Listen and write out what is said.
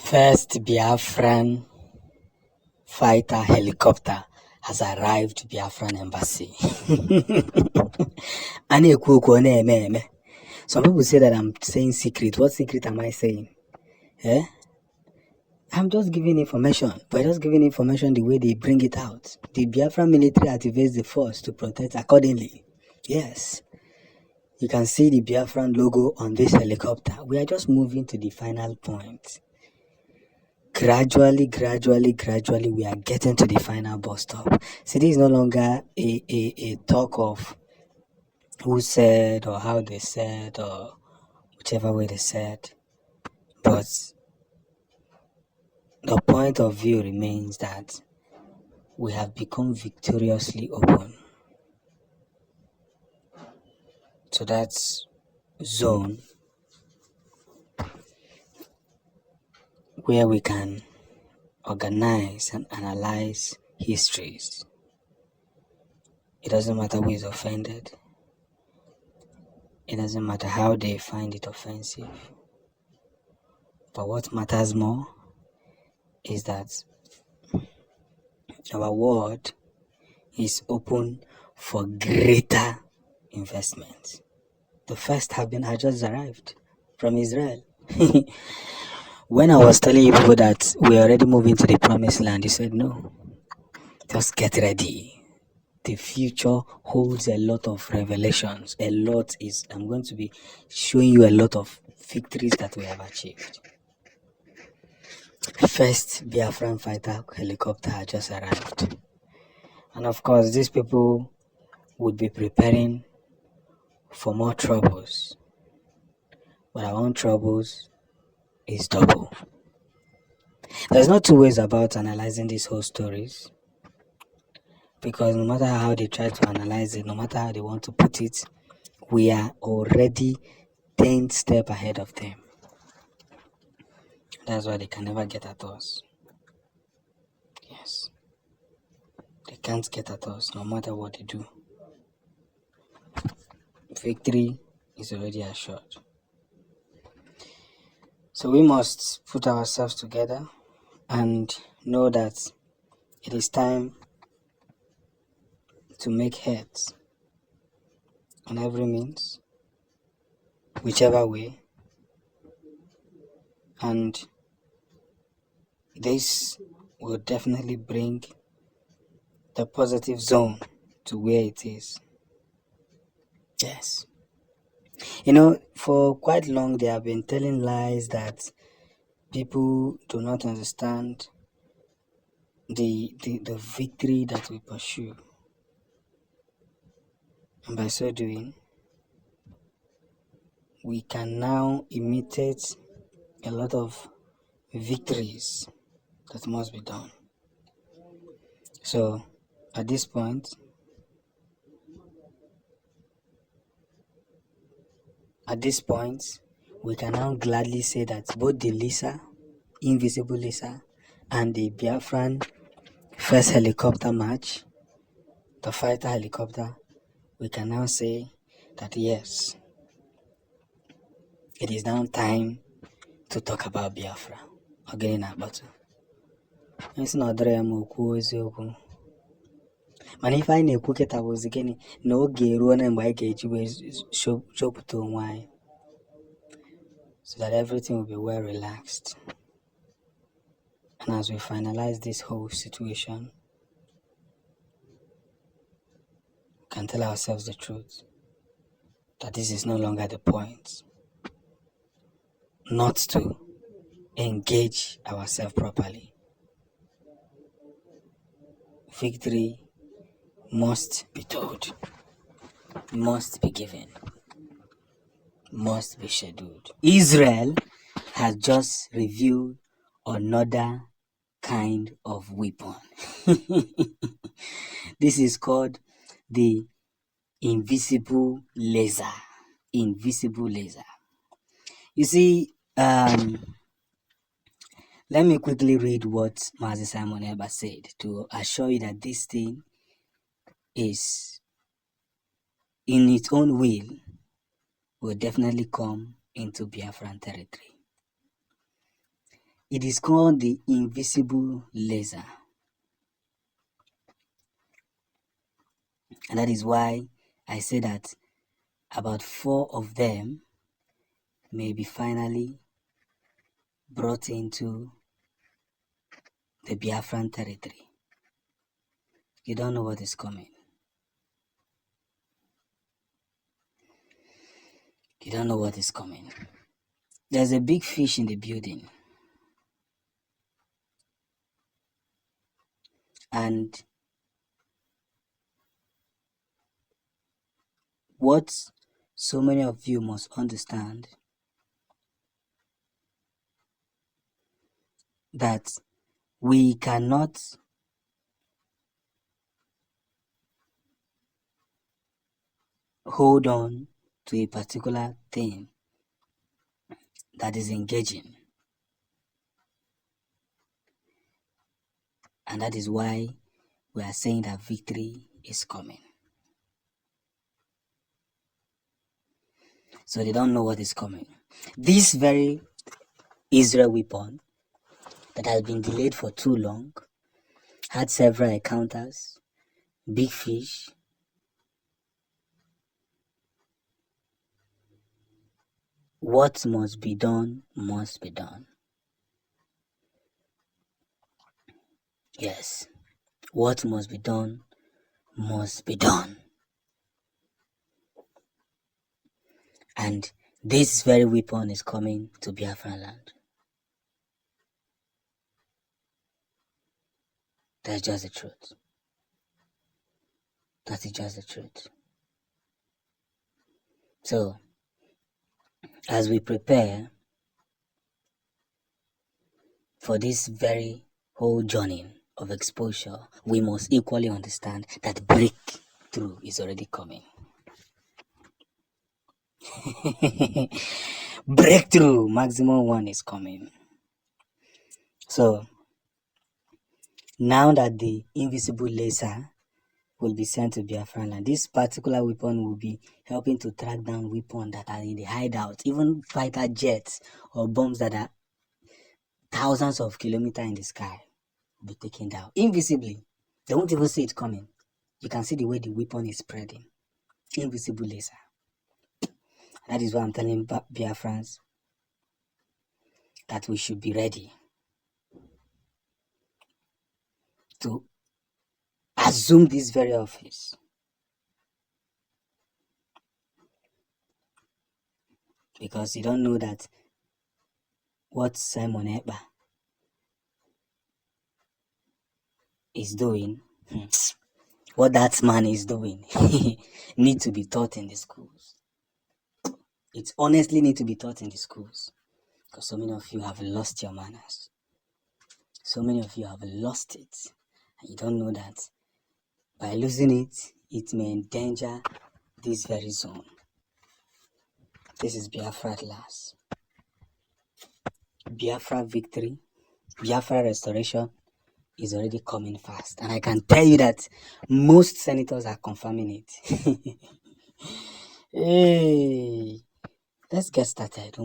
First Biafran fighter helicopter has arrived Biafran embassy. Some people say that I'm saying secret. What secret am I saying? I'm just giving information. We're just giving information the way they bring it out. The Biafran military activates the force to protect accordingly. Yes. You can see the Biafran logo on this helicopter. We are just moving to the final point. Gradually, we are getting to the final bus stop. See, this is no longer a talk of who said or how they said or whichever way they said. But the point of view remains that we have become victoriously open. So that's zone where we can organize and analyze histories. It doesn't matter who is offended. It doesn't matter how they find it offensive. But what matters more is that our world is open for greater investment. The first has just arrived from Israel. When I was telling you people that we're already moving to the promised land, you said no. Just get ready. The future holds a lot of revelations. I'm going to be showing you a lot of victories that we have achieved. First Biafran fighter helicopter had just arrived. And of course, these people would be preparing for more troubles. But our own troubles is double. There's not two ways about analyzing these whole stories. Because no matter how they try to analyze it, no matter how they want to put it, we are already 10 steps ahead of them. That's why they can never get at us. Yes. They can't get at us no matter what they do. Victory is already assured. So we must put ourselves together and know that it is time to make heads on every means, whichever way, and this will definitely bring the positive zone to where it is. Yes. For quite long they have been telling lies that people do not understand the victory that we pursue. And by so doing, we can now imitate a lot of victories that must be done. So, at this point, we can now gladly say that both the Lisa, Invisible Lisa, and the Biafran first helicopter match, the fighter helicopter, we can now say that yes, it is now time to talk about Biafra. Again, it's not eziokwu. Mana ife anyị na-ekwu kịta bụzi gịnị na oge eruo na mgbe anyị ga-eji wee chọpụta onwe anyị so that everything will be well relaxed. And as we finalize this whole situation, we can tell ourselves the truth that this is no longer the point not to engage ourselves properly. Victory must be told, must be given, must be scheduled. Israel has just revealed another kind of weapon. This is called the invisible laser. Invisible laser. You see, let me quickly read what Mazi Simon Eber said to assure you that this thing is, in its own will definitely come into Biafran territory. It is called the invisible laser. And that is why I say that about 4 of them may be finally brought into the Biafran territory. You don't know what is coming. You don't know what is coming. There's a big fish in the building. And what so many of you must understand, that we cannot hold on to a particular thing that is engaging. And that is why we are saying that victory is coming. So they don't know what is coming. This very Israel weapon that has been delayed for too long had several encounters, big fish. What must be done must be done. Yes, what must be done must be done. And this very weapon is coming to Biafran land. That's just the truth. That is just the truth. So, as we prepare for this very whole journey of exposure, we must equally understand that breakthrough is already coming. Breakthrough, maximum 1 is coming. So, now that the invisible laser will be sent to Biafran land, this particular weapon will be helping to track down weapons that are in the hideout, even fighter jets or bombs that are thousands of kilometers in the sky will be taken down invisibly. They won't even see it coming. You can see the way the weapon is spreading. Invisible laser. That is why I'm telling Biafrans that we should be ready to assume this very office. Because you don't know that what Simon Ekpa is doing, what that man is doing, need to be taught in the schools. It honestly need to be taught in the schools. Because so many of you have lost your manners. So many of you have lost it. And you don't know that by losing it, it may endanger this very zone. This is Biafra at last. Biafra victory, Biafra restoration is already coming fast. And I can tell you that most senators are confirming it. Hey, let's get started.